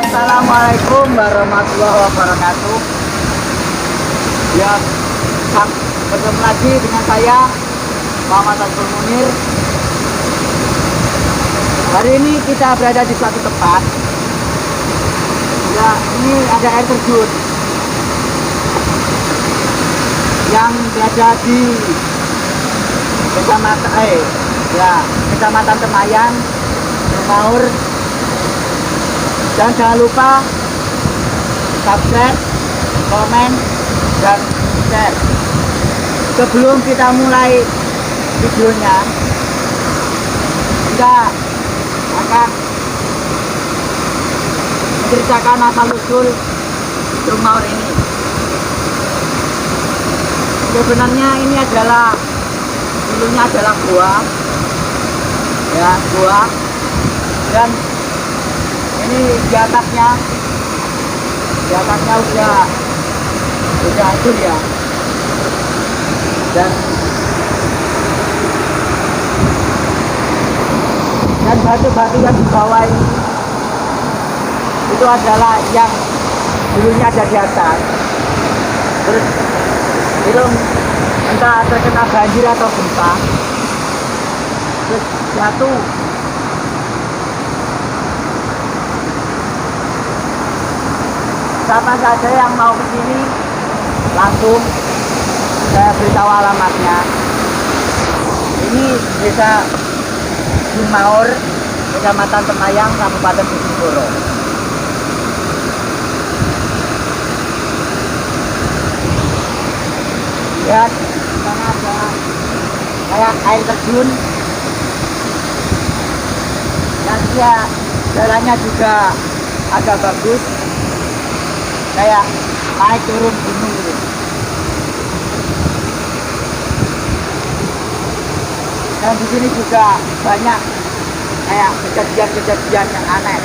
Assalamualaikum warahmatullahi wabarakatuh. Ya, ketemu lagi dengan saya Muhammad Munir. Hari ini kita berada di suatu tempat. Ya, ini ada air terjun yang berada di Kecamatan Temayan, Maor. Dan jangan lupa subscribe, komen, dan share. Sebelum kita mulai videonya, kita akan menceritakan asal-usul kedungmaor ini. Sebenarnya ini dulunya adalah gua, dan ini di atasnya udah hancur ya, dan batu-batu yang di bawah ini itu adalah yang dulunya ada di atas, terus itu entah terkena banjir atau gempa terus jatuh. Siapa saja yang mau ke sini langsung saya beritahu alamatnya. Ini desa Kedungmaor, Kecamatan Temayan, Kabupaten Bojonegoro. Lihat, di sana ada kayak air terjun. Dan jalannya juga agak bagus, kayak naik turun gunung gitu. Dan di sini juga banyak kayak kejadian-kejadian yang aneh.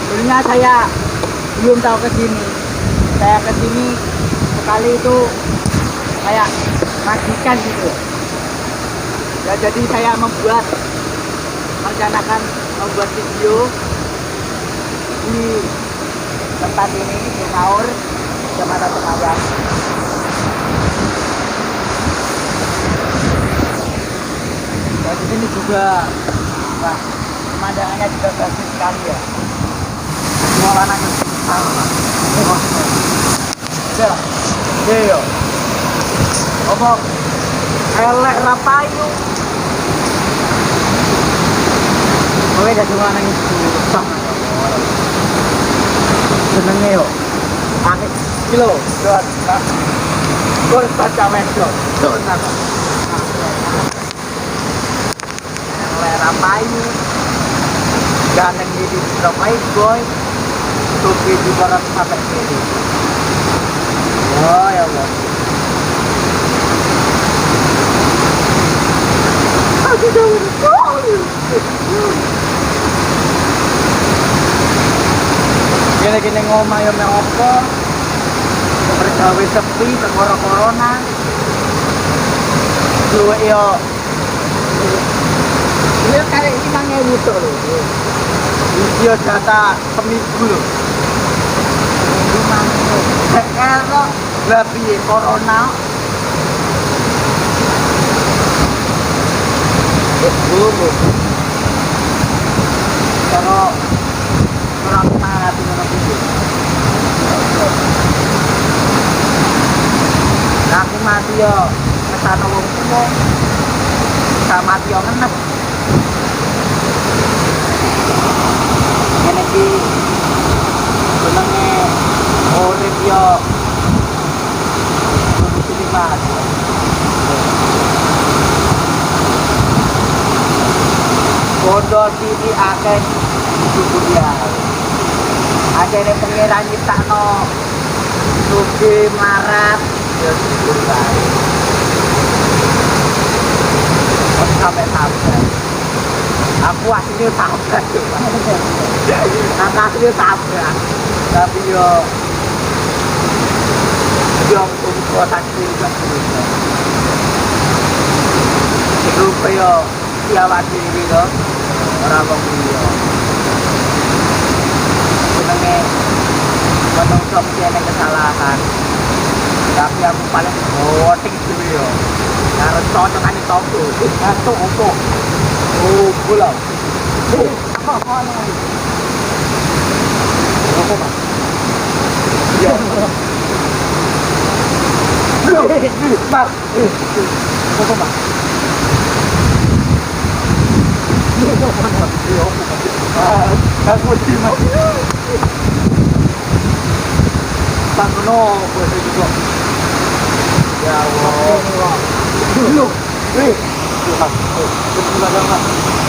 Dulunya saya belum tahu ke sini. Saya ke sini sekali itu kayak majikan gitu. Ya, jadi saya merencanakan membuat video di tempat ini, di Maor, Kecamatan Temayan. Dan di sini juga, wah, pemandangannya juga bagus sekali ya. Suasananya yo. Omong elek rapayu. Oke, jadi mana ini susah. Senengnya yo. Pakai kilo, dot. Gol baca medo. Dot apa? Elek rapayu. Ganteng di rapai boy. Topi di barat sampai kiri. Oh ya Allah. Aku jauh. Gini ngomong ya apa? Bergawe sepi, terkoro corona. Luwe yo. Ini kali ini 5.000 tuh loh. Video data seminggu loh. 5.000. Kalau lebih corona. dulu kalau orang mati ngono kuwi aku mati yo kesana wong tuwa bisa mati yo ngenep ngene iki jenenge urip yo kudu mas bodoh sini akeh dunia akhirnya pengiran nyiptakno sugi marat ya syukur bae sampai aku aslinya sabar aku aslinya sabar tapi yo untuk saksi hidup yo siawat diri yo orang wong liya jenenge menungso mesti ana kesalahan tapi aku paling voting dhewe yo karo cocokane tonggo satu opo oh pulau apa lagi opo mas ya mas opo mas aku cuma Tangno boleh juga ya Allah dulu betul banget